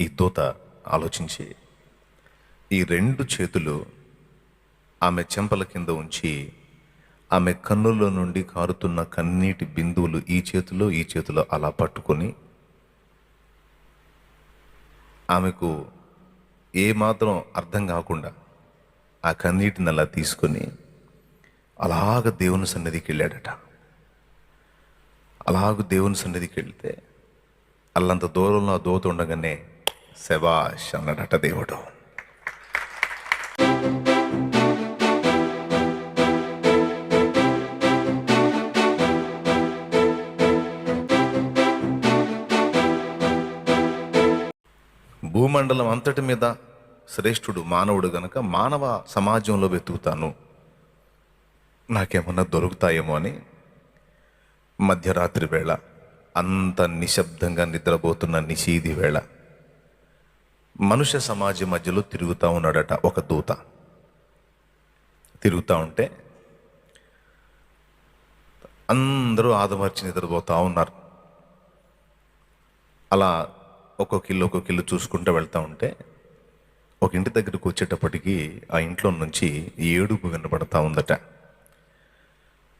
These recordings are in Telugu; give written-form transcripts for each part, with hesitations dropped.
ఈ దూత ఆలోచించి ఈ రెండు చేతులు ఆమె చెంపల కింద ఉంచి ఆమె కన్నుల నుండి కారుతున్న కన్నీటి బిందువులు ఈ చేతిలో అలా పట్టుకొని ఆమెకు ఏమాత్రం అర్థం కాకుండా ఆ కన్నీటిని అలా తీసుకొని అలాగ దేవుని సన్నిధికి వెళ్ళాడట. అలాగ దేవుని సన్నిధికి వెళ్తే అల్లంత దూరంలో ఆ దూత ఉండగానే శబాష్ అన్నాడట దేవుడు. భూమండలం అంతటి మీద శ్రేష్ఠుడు మానవుడు గనక మానవ సమాజంలో వెతుకుతాను, నాకేమన్నా దొరుకుతాయేమో అని మధ్యరాత్రి వేళ అంత నిశ్శబ్దంగా నిద్రపోతున్న నిశీది వేళ మనుష్య సమాజం మధ్యలో తిరుగుతూ ఉన్నాడట ఒక దూత. తిరుగుతూ ఉంటే అందరూ ఆదమర్చి నిద్రపోతూ ఉన్నారు. అలా ఒక్కొక్క ఇల్లు చూసుకుంటూ వెళ్తూ ఉంటే ఒక ఇంటి దగ్గరకు వచ్చేటప్పటికి ఆ ఇంట్లో నుంచి ఏడుపు వినపడతా ఉందట.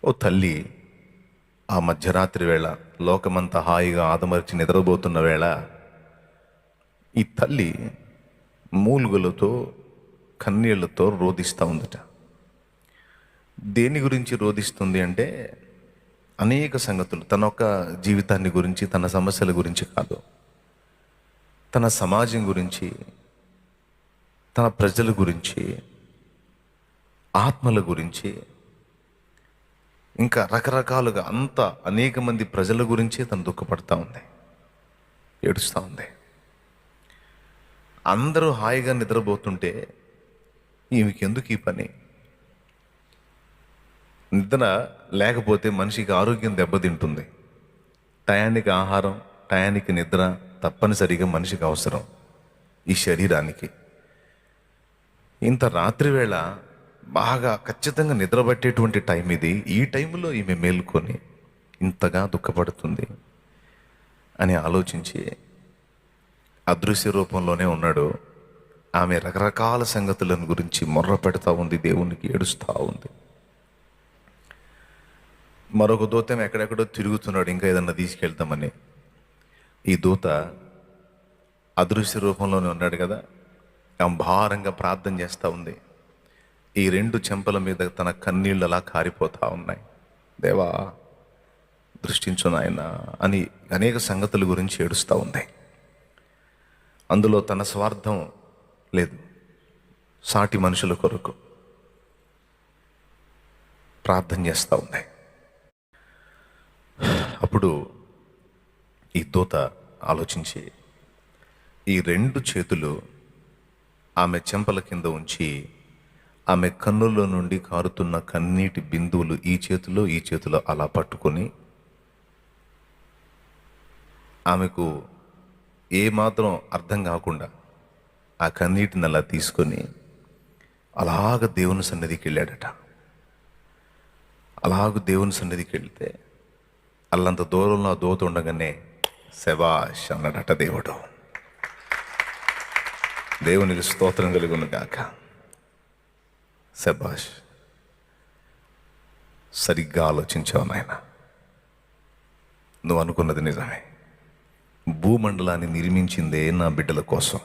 ఓ తల్లి ఆ మధ్యరాత్రి వేళ లోకమంతా హాయిగా ఆదమర్చి నిద్రపోతున్న వేళ ఈ తల్లి మూలుగులతో కన్నీళ్లతో రోధిస్తూ ఉందట. దేని గురించి రోధిస్తుంది అంటే అనేక సంగతులు, తన యొక్క జీవితాన్ని గురించి, తన సమస్యల గురించి కాదు, తన సమాజం గురించి, తన ప్రజల గురించి, ఆత్మల గురించి, ఇంకా రకరకాలుగా అంతా అనేక మంది ప్రజల గురించే తను దుఃఖపడతా ఉంది, ఏడుస్తూ ఉంది. అందరూ హాయిగా నిద్రపోతుంటే ఈమెకి ఎందుకు ఈ పని? నిద్ర లేకపోతే మనిషికి ఆరోగ్యం దెబ్బతింటుంది. టయానికి ఆహారం, టయానికి నిద్ర తప్పనిసరిగా మనిషికి అవసరం ఈ శరీరానికి. ఇంత రాత్రి వేళ బాగా ఖచ్చితంగా నిద్రపట్టేటువంటి టైం ఇది. ఈ టైంలో ఈమె మేలుకొని ఇంతగా దుఃఖపడుతుంది అని ఆలోచించి అదృశ్య రూపంలోనే ఉన్నాడు. ఆమె రకరకాల సంగతులను గురించి మొర్ర పెడతా ఉంది, దేవునికి ఏడుస్తూ ఉంది. మరొక దూతం ఎక్కడెక్కడో తిరుగుతున్నాడు, ఇంకా ఏదన్నా తీసుకెళ్తామని. ఈ దూత అదృశ్య రూపంలోనే ఉన్నాడు కదా, భారంగా ప్రార్థన చేస్తూ ఉంది. ఈ రెండు చెంపల మీద తన కన్నీళ్ళు అలా కారిపోతూ ఉన్నాయి. దేవా దృష్టించు నాయనా అని అనేక సంగతుల గురించి ఏడుస్తూ ఉంది. అందులో తన స్వార్థం లేదు, సాటి మనుషుల కొరకు ప్రార్థన చేస్తూ ఉంది. అప్పుడు ఈ దూత ఆలోచించి ఈ రెండు చేతులు ఆమె చెంపల కింద ఉంచి ఆమె కన్నుల నుండి కారుతున్న కన్నీటి బిందువులు ఈ చేతిలో అలా పట్టుకొని ఆమెకు ఏమాత్రం అర్థం కాకుండా ఆ కన్నీటిని అలా తీసుకొని అలాగ దేవుని సన్నిధికి వెళ్ళాడట. అలాగ దేవుని సన్నిధికి వెళ్తే అల్లంత దూరంలో ఆ దూత ఉండగానే శబాష్ అన్నాడట దేవుడు. దేవునికి స్తోత్రం కలుగును గాక. శబాష్, సరిగ్గా ఆలోచించావు నాయన. నువ్వు అనుకున్నది నిజమే. భూమండలాన్ని నిర్మించిందే నా బిడ్డల కోసం.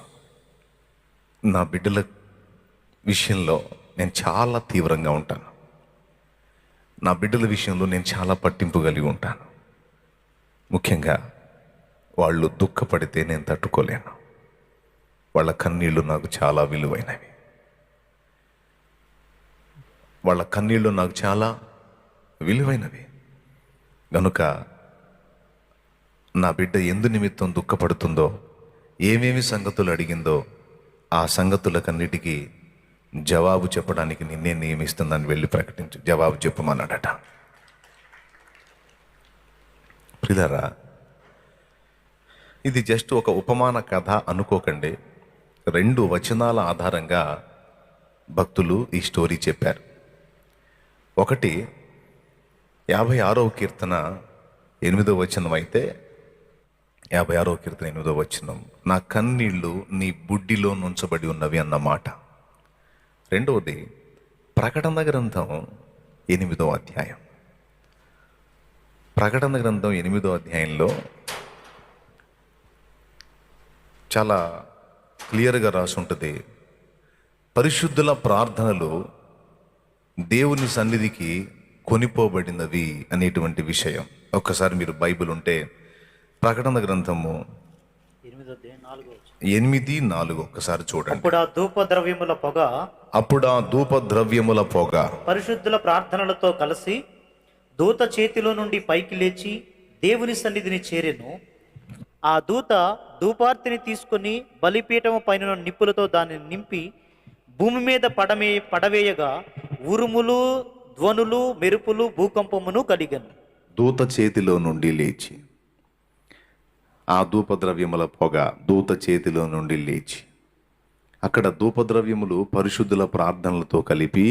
నా బిడ్డల విషయంలో నేను చాలా తీవ్రంగా ఉంటాను. నా బిడ్డల విషయంలో నేను చాలా పట్టింపు కలిగి ఉంటాను. ముఖ్యంగా వాళ్ళు దుఃఖపడితే నేను తట్టుకోలేను. వాళ్ళ కన్నీళ్ళు నాకు చాలా విలువైనవి. వాళ్ళ కన్నీళ్ళు నాకు చాలా విలువైనవి కనుక నా బిడ్డ ఎందు నిమిత్తం దుఃఖపడుతుందో, ఏమేమి సంగతులు అడిగిందో ఆ సంగతులకన్నిటికీ జవాబు చెప్పడానికి నిన్నే నియమిస్తుందని వెళ్ళి ప్రకటించు, జవాబు చెప్పమన్నాడట. ప్రియులారా, ఇది జస్ట్ ఒక ఉపమాన కథ అనుకోకండి. 2 వచనాల ఆధారంగా భక్తులు ఈ స్టోరీ చెప్పారు. ఒకటి 56వ కీర్తన 8వ వచనం అయితే, 56వ కీర్తన 8వ వచనం, నా కన్నీళ్లు నీ బుడ్డిలో నుంచబడి ఉన్నవి అన్న మాట. రెండవది ప్రకటన గ్రంథం 8వ అధ్యాయం. ప్రకటన గ్రంథం 8వ అధ్యాయంలో చాలా క్లియర్గా రాసి ఉంటుంది, పరిశుద్ధుల ప్రార్థనలు దేవుని సన్నిధికి కొనిపోబడినవి అనేటువంటి విషయం. ఒక్కసారి మీరు బైబిల్ ఉంటే ప్రకటన గ్రంథము 8:4 ఒక్కసారి చూడండి. అప్పుడు ఆ ధూప ద్రవ్యముల పొగ పరిశుద్ధుల ప్రార్థనలతో కలిసి దూత చేతిలో నుండి పైకి లేచి దేవుని సన్నిధిని చేరెను. ఆ దూత ధూపార్తిని తీసుకుని బలిపీఠము పైన నిప్పులతో దానిని నింపి భూమి మీద పడవేయగా ఉరుములు, ధ్వనులు, మెరుపులు, భూకంపమును కలిగను. దూత చేతిలో నుండి లేచి, ఆ ధూపద్రవ్యముల పొగ దూత చేతిలో నుండి లేచి, అక్కడ ధూపద్రవ్యములు పరిశుద్ధుల ప్రార్థనలతో కలిపి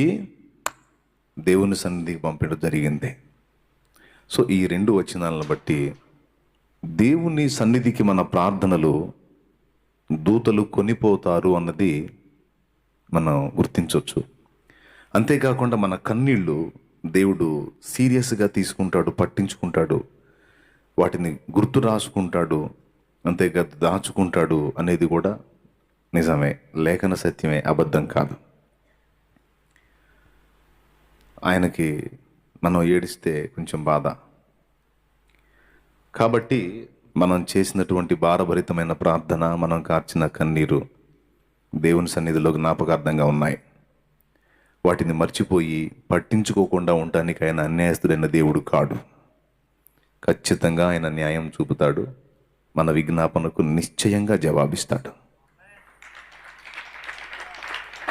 దేవుని సన్నిధికి పంపడం జరిగింది. సో ఈ 2 వచనాలను బట్టి దేవుని సన్నిధికి మన ప్రార్థనలు దూతలు కొనిపోతారు అన్నది మనం గుర్తించవచ్చు. అంతేకాకుండా మన కన్నీళ్ళు దేవుడు సీరియస్గా తీసుకుంటాడు, పట్టించుకుంటాడు, వాటిని గుర్తు రాసుకుంటాడు, అంతేకాదు దాచుకుంటాడు అనేది కూడా నిజమే, లేఖన సత్యమే, అబద్ధం కాదు. ఆయనకి మనం ఏడిస్తే కొంచెం బాధ. కాబట్టి మనం చేసినటువంటి భారభరితమైన ప్రార్థన, మనం కార్చిన కన్నీరు దేవుని సన్నిధిలో జ్ఞాపకార్థంగా ఉన్నాయి. వాటిని మర్చిపోయి పట్టించుకోకుండా ఉండటానికి ఆయన అన్యాయస్తుడైన దేవుడు కాడు. ఖచ్చితంగా ఆయన న్యాయం చూపుతాడు, మన విజ్ఞాపనకు నిశ్చయంగా జవాబిస్తాడు.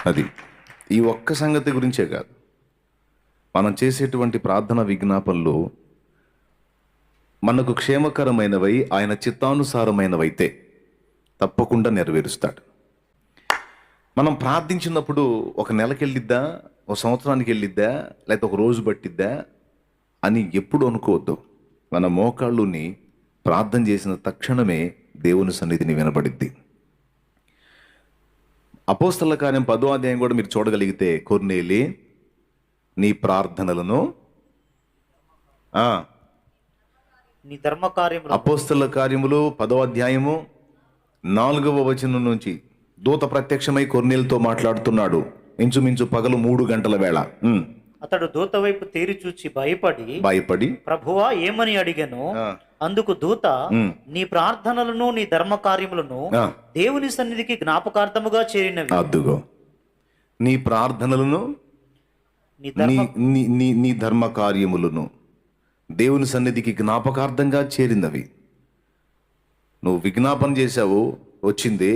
అది ఈ ఒక్క సంగతి గురించే కాదు, మనం చేసేటువంటి ప్రార్థన విజ్ఞాపనలు మనకు క్షేమకరమైనవై ఆయన చిత్తానుసారమైనవైతే తప్పకుండా నెరవేరుస్తాడు. మనం ప్రార్థించినప్పుడు ఒక నెలకి వెళ్ళిద్దా, ఒక సంవత్సరానికి వెళ్ళిద్దా, లేకపోతే ఒక రోజు పట్టిద్దా అని ఎప్పుడు అనుకోవద్దు. మన మోకాళ్ళుని ప్రార్థన చేసిన తక్షణమే దేవుని సన్నిధిని వినబడిద్ది. అపోస్తల కార్యం 10వ అధ్యాయం కూడా మీరు చూడగలిగితే, కొర్నేలి నీ ప్రార్థనలను నీ ధర్మకార్యములు, అపోస్తల కార్యములు 10వ అధ్యాయము 4వ వచనం నుంచి దూత ప్రత్యక్షమై కొర్నేలితో మాట్లాడుతున్నాడు. ఇంచుమించు పగలు 3 గంటల వేళ. అతడు దూత వైపు తేరి చూచి భయపడి ప్రభువా ఏమని అడిగాను. అందుకు దూత, నీ ప్రార్థనలను నీ ధర్మ కార్యములను దేవుని సన్నిధికి జ్ఞాపకార్థముగా చేరినవి. అద్దుగో, నీ ప్రార్థనలను నీ ధర్మ కార్యములను దేవుని సన్నిధికి జ్ఞాపకార్థంగా చేరినవి. నువ్వు విజ్ఞాపన చేశావు, వచ్చింది.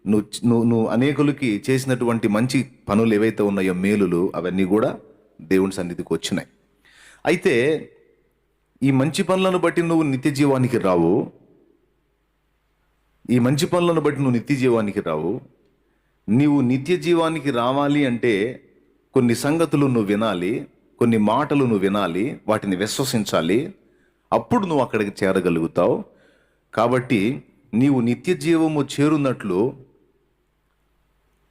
నువ్వు అనేకులకి చేసినటువంటి మంచి పనులు ఏవైతే ఉన్నాయో, మేలులు, అవన్నీ కూడా దేవుని సన్నిధికి వచ్చినాయి. అయితే ఈ మంచి పనులను బట్టి నువ్వు నిత్య జీవానికి రావు. ఈ మంచి పనులను బట్టి నువ్వు నిత్య జీవానికి రావు. నీవు నిత్య జీవానికి రావాలి అంటే కొన్ని సంగతులు నువ్వు వినాలి, కొన్ని మాటలు నువ్వు వినాలి, వాటిని విశ్వసించాలి. అప్పుడు నువ్వు అక్కడికి చేరగలుగుతావు. కాబట్టి నీవు నిత్య జీవము చేరున్నట్లు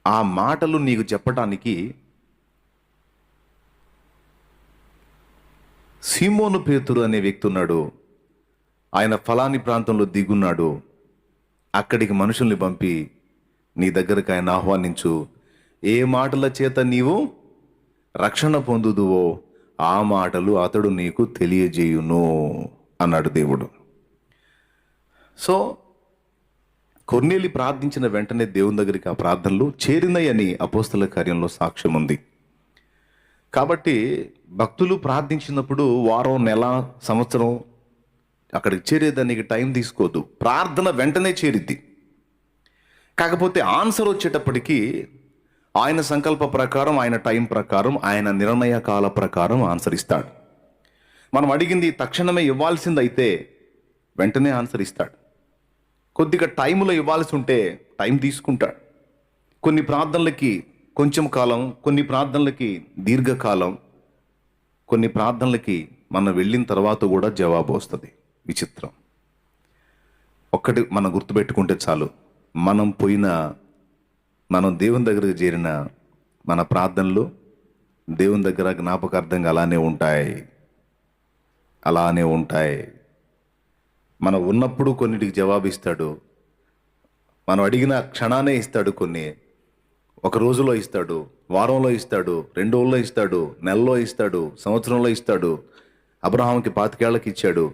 ఆ మాటలు నీకు చెప్పటానికి సీమోను పేతురు అనే వ్యక్తి ఉన్నాడు. ఆయన ఫలాని ప్రాంతంలో దిగున్నాడు. అక్కడికి మనుషుల్ని పంపి నీ దగ్గరకు ఆయన ఆహ్వానించు. ఏ మాటల చేత నీవు రక్షణ పొందుదువో ఆ మాటలు అతడు నీకు తెలియజేయును అన్నాడు దేవుడు. సో కొర్నేలి ప్రార్థించిన వెంటనే దేవుని దగ్గరికి ఆ ప్రార్థనలు చేరినాయని అపోస్తల కార్యంలో సాక్ష్యం ఉంది. కాబట్టి భక్తులు ప్రార్థించినప్పుడు వారం, నెల, సంవత్సరం అక్కడికి చేరేదానికి టైం తీసుకోవద్దు. ప్రార్థన వెంటనే చేరిద్ది. కాకపోతే ఆన్సర్ వచ్చేటప్పటికీ ఆయన సంకల్ప ప్రకారం, ఆయన టైం ప్రకారం, ఆయన నిర్ణయ కాల ప్రకారం ఆన్సర్ ఇస్తాడు. మనం అడిగింది తక్షణమే ఇవ్వాల్సిందైతే వెంటనే ఆన్సర్ ఇస్తాడు. కొద్దిగా టైంలో ఇవ్వాల్సి ఉంటే టైం తీసుకుంటాడు. కొన్ని ప్రార్థనలకి కొంచెం కాలం, కొన్ని ప్రార్థనలకి దీర్ఘకాలం, కొన్ని ప్రార్థనలకి మనం వెళ్ళిన తర్వాత కూడా జవాబు వస్తుంది. విచిత్రం. ఒక్కటి మనం గుర్తుపెట్టుకుంటే చాలు, మనం దేవుని దగ్గరకు చేరిన మన ప్రార్థనలు దేవుని దగ్గర జ్ఞాపకార్థంగా అలానే ఉంటాయి. మనం ఉన్నప్పుడు కొన్నిటికి జవాబు ఇస్తాడు, మనం అడిగిన క్షణానే ఇస్తాడు. కొన్ని ఒక రోజులో ఇస్తాడు, వారంలో ఇస్తాడు, 2 రోజుల్లో ఇస్తాడు, నెలలో ఇస్తాడు, సంవత్సరంలో ఇస్తాడు. అబ్రహాంకి 25 ఏళ్ళకి ఇచ్చాడు.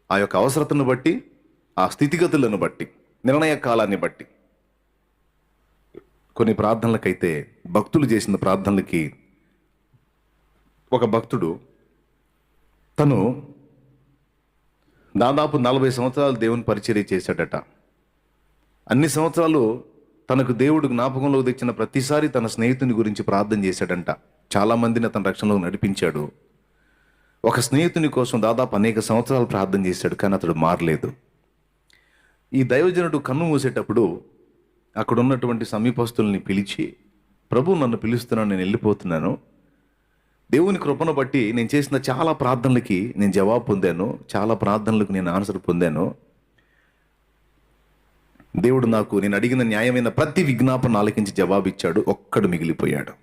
ఆ యొక్క అవసరతను బట్టి, ఆ స్థితిగతులను బట్టి, నిర్ణయ కాలాన్ని బట్టి. కొన్ని ప్రార్థనలకైతే, భక్తులు చేసిన ప్రార్థనలకి, ఒక భక్తుడు తను దాదాపు 40 సంవత్సరాలు దేవుని పరిచర్య చేశాడట. అన్ని సంవత్సరాలు తనకు దేవుడు జ్ఞాపకంలో తెచ్చిన ప్రతిసారి తన స్నేహితుని గురించి ప్రార్థన చేశాడంట. చాలామందిని అతని రక్షణలో నడిపించాడు. ఒక స్నేహితుని కోసం దాదాపు అనేక సంవత్సరాలు ప్రార్థన చేశాడు, కానీ అతడు మారలేదు. ఈ దైవజనుడు కన్ను మూసేటప్పుడు అక్కడ ఉన్నటువంటి సమీపస్తుల్ని పిలిచి, ప్రభు నన్ను పిలుస్తున్నాను, నేను వెళ్ళిపోతున్నాను. దేవుని కృపను బట్టి నేను చేసిన చాలా ప్రార్థనలకి నేను జవాబు పొందాను, చాలా ప్రార్థనలకు నేను ఆన్సర్ పొందాను. దేవుడు నాకు నేను అడిగిన న్యాయమైన ప్రతి విజ్ఞాపన ఆలకించి జవాబిచ్చాడు. ఒక్కడు మిగిలిపోయాడు.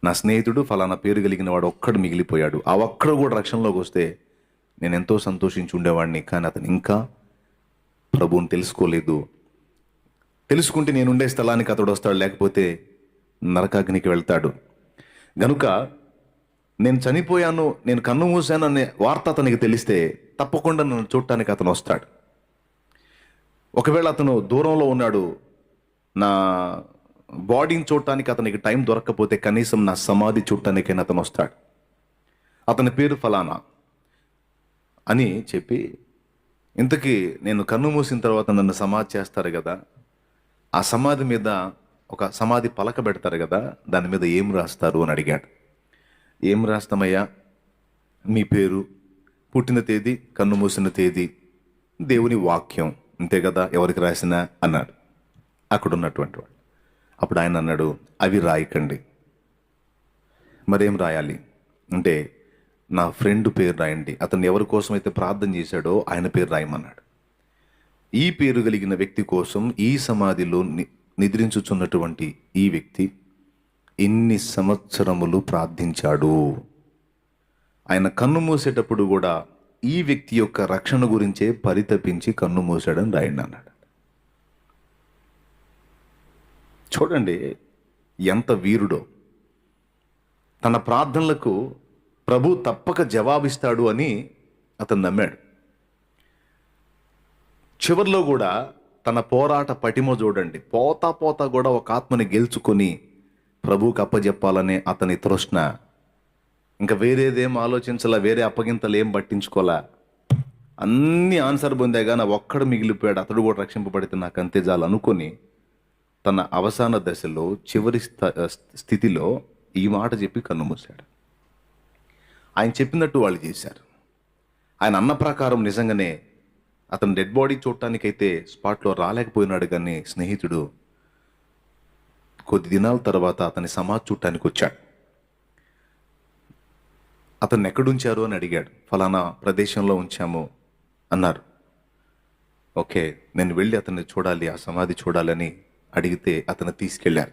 నా స్నేహితుడు ఫలానా పేరు కలిగిన వాడు ఒక్కడు మిగిలిపోయాడు. ఆ ఒక్కడు కూడా రక్షణలోకి వస్తే నేను ఎంతో సంతోషించి ఉండేవాడిని. కానీ అతను ఇంకా ప్రభువుని తెలుసుకోలేదు. తెలుసుకుంటే నేను ఉండే స్థలానికి అతడు వస్తాడు, లేకపోతే నరకాగ్నికి వెళ్తాడు. గనుక నేను చనిపోయాను, నేను కన్ను మూసాను అనే వార్త అతనికి తెలిస్తే తప్పకుండా నన్ను చూడటానికి అతను వస్తాడు. ఒకవేళ అతను దూరంలో ఉన్నాడు, నా బాడీని చూడటానికి అతనికి టైం దొరకకపోతే కనీసం నా సమాధి చూడటానికైనా అతను వస్తాడు. అతని పేరు ఫలానా అని చెప్పి, ఇంతకీ నేను కన్ను మూసిన తర్వాత నన్ను సమాధి చేస్తారు కదా, ఆ సమాధి మీద ఒక సమాధి పలక పెడతారు కదా, దాని మీద ఏం రాస్తారు అని అడిగాడు. ఏం రాస్తామయ్యా, మీ పేరు, పుట్టిన తేదీ, కన్ను మూసిన తేదీ, దేవుని వాక్యం, అంతే కదా, ఎవరికి రాసినా అన్నాడు అక్కడ ఉన్నటువంటి వాడు. అప్పుడు ఆయన అన్నాడు, అవి రాయకండి. మరేం రాయాలి అంటే, నా ఫ్రెండ్ పేరు రాయండి, అతను ఎవరి కోసం అయితే ప్రార్థన చేశాడో ఆయన పేరు రాయమన్నాడు. ఈ పేరు కలిగిన వ్యక్తి కోసం ఈ సమాధిలో నిద్రించుచున్నటువంటి ఈ వ్యక్తి ఇన్ని సంవత్సరములు ప్రార్థించాడు. ఆయన కన్ను మూసేటప్పుడు కూడా ఈ వ్యక్తి యొక్క రక్షణ గురించే పరితపించి కన్ను మూసాడని రాయండి అన్నాడు. చూడండి ఎంత వీరుడో. తన ప్రార్థనలకు ప్రభు తప్పక జవాబిస్తాడు అని అతను నమ్మాడు. చివరిలో కూడా తన పోరాట పటిమ చూడండి. పోతా కూడా ఒక ఆత్మని గెలుచుకొని ప్రభువుకి అప్పజెప్పాలనే అతని తృష్ణ. ఇంకా వేరేదేం ఆలోచించాలా, వేరే అప్పగింతలు ఏం పట్టించుకోలే. అన్ని ఆన్సర్ పొందే కానీ ఒక్కడు మిగిలిపోయాడు, అతడు కూడా రక్షింపబడితే నాకు అంతే చాలు అనుకొని తన అవసాన దశలో చివరి స్థితిలో ఈ మాట చెప్పి కన్ను మూశాడు. ఆయన చెప్పినట్టు వాళ్ళు చేశారు. ఆయన అన్న ప్రకారం నిజంగానే అతను డెడ్ బాడీ చూడటానికైతే స్పాట్లో రాలేకపోయినాడు, కానీ స్నేహితుడు కొద్ది దినాల తర్వాత అతని సమాధి చూడటానికి వచ్చాడు. అతన్ని ఎక్కడుంచారు అని అడిగాడు. ఫలానా ప్రదేశంలో ఉంచాము అన్నారు. ఓకే, నేను వెళ్ళి అతన్ని చూడాలి, ఆ సమాధి చూడాలని అడిగితే అతను తీసుకెళ్ళారు.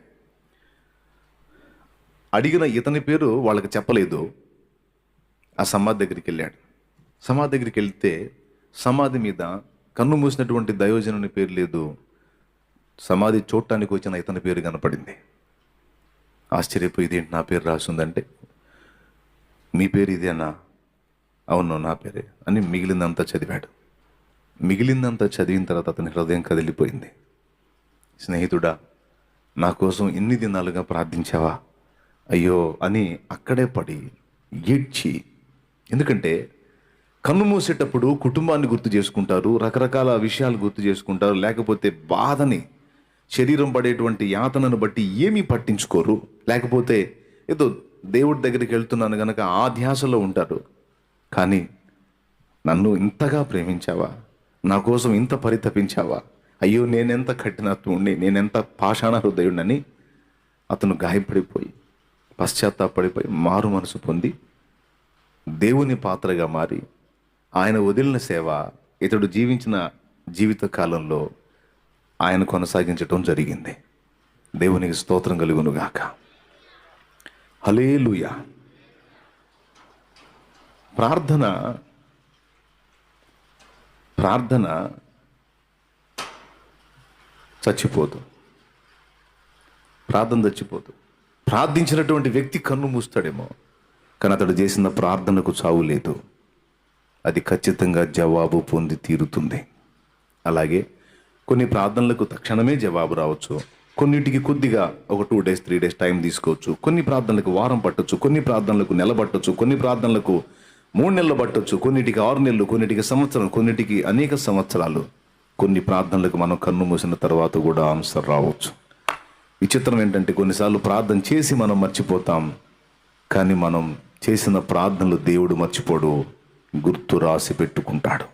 అడిగిన ఇతని పేరు వాళ్ళకి చెప్పలేదు. ఆ సమాధి దగ్గరికి వెళ్ళాడు. సమాధి దగ్గరికి వెళ్తే సమాధి మీద కన్ను మూసినటువంటి దైవజనుని పేరు లేదు, సమాధి చూడటానికి వచ్చిన ఇతని పేరు కనపడింది. ఆశ్చర్యపోయి, ఇదేంటి నా పేరు రాసిందంటే, మీ పేరు ఇదేనా? అవును, నా పేరే అని మిగిలిందంతా చదివాడు. మిగిలిందంతా చదివిన తర్వాత అతని హృదయం కదిలిపోయింది. స్నేహితుడా, నా కోసం ఇన్ని దినాలుగా ప్రార్థించావా, అయ్యో అని అక్కడే పడి ఏడ్చి. ఎందుకంటే కన్ను మూసేటప్పుడు కుటుంబాన్ని గుర్తు చేసుకుంటారు, రకరకాల విషయాలు గుర్తు చేసుకుంటారు, లేకపోతే బాధని, శరీరం పడేటువంటి యాతనను బట్టి ఏమీ పట్టించుకోరు, లేకపోతే ఏదో దేవుడి దగ్గరికి వెళ్తున్నాను కనుక ఆ ధ్యాసలో ఉంటారు. కానీ నన్ను ఇంతగా ప్రేమించావా, నా కోసం ఇంత పరితపించావా, అయ్యో నేనెంత కఠినత్వుణ్ణి, నేనెంత పాషాణ హృదయుణ్ణని అతను గాయపడిపోయి పశ్చాత్తాపడిపోయి మారు మనసు పొంది దేవుని పాత్రగా మారి ఆయన వదిలిన సేవ, ఇతడు జీవించిన జీవిత కాలంలో ఆయన కొనసాగించటం జరిగింది. దేవునికి స్తోత్రం కలుగునుగాక. హల్లెలూయా. ప్రార్థన చచ్చిపోదు. ప్రార్థించినటువంటి వ్యక్తి కన్ను మూస్తాడేమో, కానీ అతడు చేసిన ప్రార్థనకు చావు లేదు. అది ఖచ్చితంగా జవాబు పొంది తీరుతుంది. అలాగే కొన్ని ప్రార్థనలకు తక్షణమే జవాబు రావచ్చు, కొన్నిటికి కొద్దిగా ఒక 2 days 3 days టైం తీసుకోవచ్చు. కొన్ని ప్రార్థనలకు వారం పట్టొచ్చు, కొన్ని ప్రార్థనలకు నెల పట్టొచ్చు, కొన్ని ప్రార్థనలకు 3 నెలలు పట్టొచ్చు, కొన్నిటికి 6 నెలలు, కొన్నిటికి సంవత్సరం, కొన్నిటికి అనేక సంవత్సరాలు. కొన్ని ప్రార్థనలకు మనం కన్ను మూసిన తర్వాత కూడా ఆన్సర్ రావచ్చు. విచిత్రం ఏంటంటే కొన్నిసార్లు ప్రార్థన చేసి మనం మర్చిపోతాం, కానీ మనం చేసిన ప్రార్థనలు దేవుడు మర్చిపోడు, గుర్తు రాసి పెట్టుకుంటాడు.